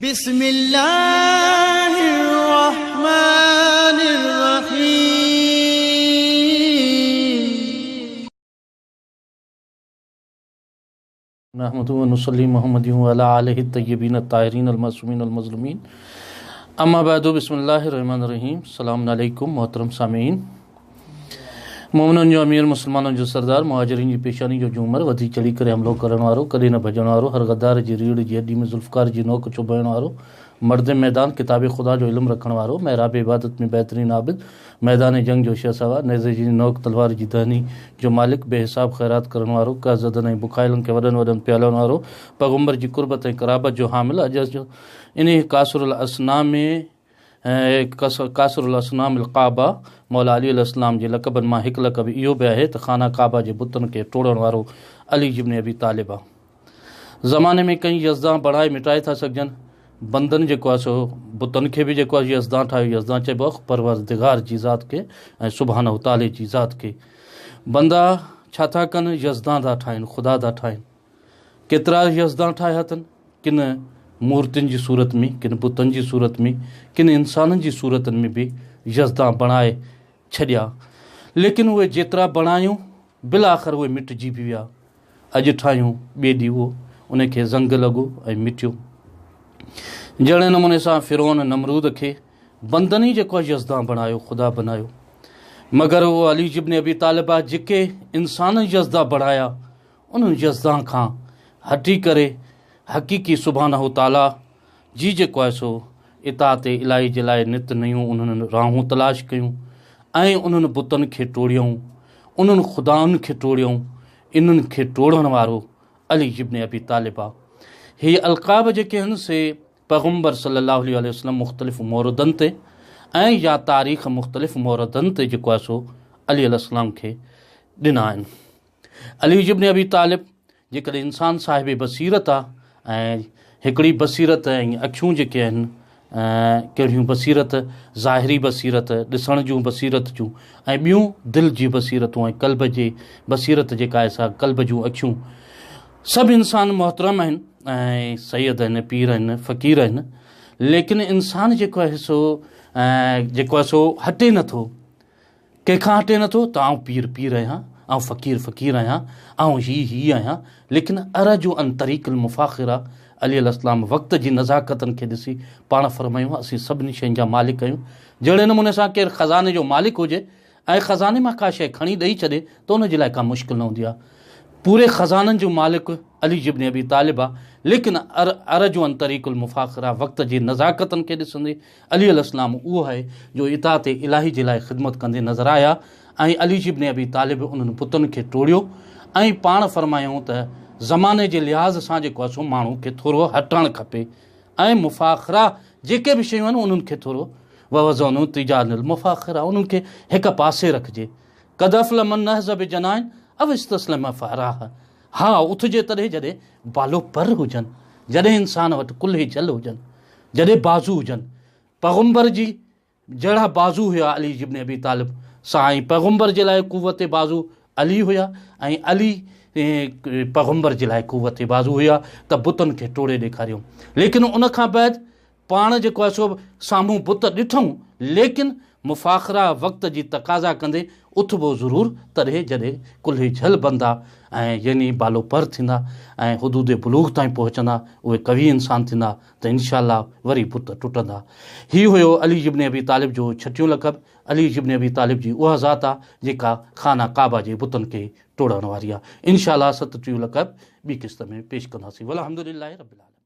बिस्मिल्लाहिर्रहमानिर्रहीम। नहमदु व नुसल्ली मुहम्मदिन व अला आलिहि तय्यबीन ताहिरीन अल-मासूमीन अल-मज़लूमीन। अम्मा बादु बिस्मिल्लाहिर्रहमानिर्रहीम। अस्सलामु अलैकुम मोहतरम सामीन। मोमिनन जो अमीर, मुसलमानन जो सरदार, मुहाजिरीन जी पेशानी जो झूमर, वधी चढ़ी करे हमलो करण वारो, कॾहिं न भॼण वारो, हर गद्दार जी रीढ़ जी हड्डी में ज़ुल्फ़कार जी नोक चुभाइण वारो, मर्द मैदान किताब ख़ुदा जो इल्म रखण वारो, महराब इबादत में बहितरीन आबिद, मैदान जंग जो शहसवार, नेज़े जी नोक तलवार जी दहनी जो मालिक, बेहिसाब ख़ैरात करण वारो, काज़दन ऐं बुखाइलनि खे वॾनि वॾनि प्यालनि वारो, पैगम्बर जी कुर्बत ऐं क़राबत जो हामिल, अॼु जो इन कासुरुल असनाम में कासुरुल असनाम काबा मौला अली अलैहिस्सलाम जे लक़बनि मां हिकु लक़ब इहो बि आहे त खाना काबा जे बुतनि खे टोड़ण वारो अली इब्न अबी तालिब आहे। ज़माने में कई यज़दां बणाए मिटाए था सघजनि, बंदनि जेको आहे सो बुतनि खे बि जेको आहे यज़दां ठाहियो, यज़दां चइबो आहे परवरदिगार जी ज़ात खे ऐं सुभाणे ताले जी ज़ात खे। बंदा छा था कनि, यज़दां था ठाहिनि, ख़ुदा था ठाहिनि। केतिरा यज़दां ठाहिया अथनि, किन मूर्तियुनि जी सूरत में, किन बुतनि जी सूरत में, किन इंसाननि जी सूरतनि में बि यज़दां बणाए छॾिया, लेकिन उहे जेतिरा बणायूं बिल आख़िर उहे मिटिजी बि विया। अॼु ठाहियूं ॿिए ॾींहुं उहो उनखे ज़ंग लॻो ऐं मिटियो। जहिड़े नमूने सां फ़िरौन नमरूद खे बंदनि ई जेको आहे यज़दां बणायो, ख़ुदा बनायो, मगर उहो अली इब्न अबी तालिब आहे जेके इंसान यज़दां बणाया, उन्हनि यज़दां खां हटी करे हक़ीक़ी सुभाणे ताला जी जेको आहे सो इताअत इलाही जे लाइ नित नयूं उन्हनि राहूं तलाश कयूं ऐं उन्हनि बुतनि खे टोड़ियऊं, उन्हनि ख़ुदाउनि खे टोड़ियऊं। इन्हनि खे टोड़ण वारो अली इब्न अबी तालिब आहे। हीअ अलक़ाब जेके आहिनि से पैगम्बर सल्लल्लाहु अलैहि वसल्लम मुख़्तलिफ़ मोरदनि ते ऐं या तारीख़ मुख़्तलिफ़ मोरदनि ते जेको आहे सो अली अलैहिस्सलाम खे ॾिना आहिनि। अली इब्न अबी तालिब जेकॾहिं इंसानु साहिब बसीरत आहे ऐं हिकिड़ी बसीरत ऐं अखियूं जेके आहिनि, कहिड़ियूं बसीरत, ज़ाहिरी बसीरत, ॾिसण जूं बसीरत जूं, ऐं ॿियूं दिलि जी बसीरतूं ऐं क़ल्ब जे बसीरत जेका आहे सा क़ल्ब जूं अखियूं। सभु इंसान मोहतरम आहिनि ऐं सैयद आहिनि, पीर आहिनि, फ़क़ीर आहिनि, लेकिन इंसानु जेको आहे सो हटे नथो, कंहिंखां हटे नथो त आउं पीर आहियां, ऐं फ़क़ीर आहियां, ऐं हीअ आहियां, लेकिन अरजू अन तरीक़ुल मुफ़ाख़िरा अली अलैहिस्सलाम वक़्त जी नज़ाकतनि खे ॾिसी पाण फ़रमायूं असीं सभिनी शयुनि जा मालिक आहियूं। जहिड़े नमूने सां केरु ख़ज़ाने जो मालिक हुजे ऐं ख़ज़ाने मां का शइ खणी ॾेई छॾे त उनजे लाइ का मुश्किल न हूंदी आहे। पूरे ख़ज़ाननि जो मालिक अली इब्न अबी तालिब आहे, लेकिन अरजू अन तरीक़ुल मुफ़ाख़िरा वक़्त जी नज़ाकतनि खे ॾिसंदे अली अलैहिस्सलाम उहो आहे जो इताअत इलाही जे लाइ ख़िदमत कंदे नज़र आया ऐं अली इब्न अबी तालिब उन्हनि पुतनि खे टोड़ियो ऐं पाण फ़रमायूं त ज़माने जे लिहाज़ सां जेको आहे सो माण्हू खे थोरो हटणु खपे ऐं मुफ़ाख़िरा जेके बि शयूं आहिनि उन्हनि खे थोरो वज़नु तिजानिल मुफ़ाख़िरा उन्हनि खे हिकु पासे रखिजे। कदफ़ल मन नहज़ब जनाइन अव इस्तस्लम फ़राह। हा, उथिजे तॾहिं जॾहिं बालो पर हुजनि, जॾहिं इंसान वटि कुल्हे जल हुजनि, जॾहिं बाज़ू हुजनि। पैगम्बर जी जहिड़ा बाज़ू हुया अली इब्न अबी तालिब साईं, पैगम्बर जे लाइ क़ुव्वत बाज़ू अली हुया ऐं अली पैगम्बर जे लाइ क़ुव्वत बाज़ू हुया त बुतनि खे टोड़े ॾेखारियूं। लेकिन उनखां बैदि पाण जेको आहे सो साम्हूं बुत ॾिठूं, लेकिन मुफ़ाख़िरा वक़्त जी तक़ाज़ा कंदे उथबो ज़रूरु तॾहिं जॾहिं कुल्हे झल बंदा ऐं यानी बालो पर थींदा ऐं हुदूद बुलूग़ ताईं पहुचंदा, उहे कवी इंसान थींदा त इंशाअल्लाह वरी बुत टुटंदा। हीउ हुयो अली इब्न अबी तालिब जो छटियों लक़ब। अली इब्न अबी तालिब जी उहा ज़ात आहे जेका खाना काबा जे बुतनि खे टोड़ण वारी आहे। इंशाअल्लाह 37 लक़ब ॿी क़िस्त में पेश कंदासीं। वल्हम्दुलिल्लाहि रब्बिल आलमीन।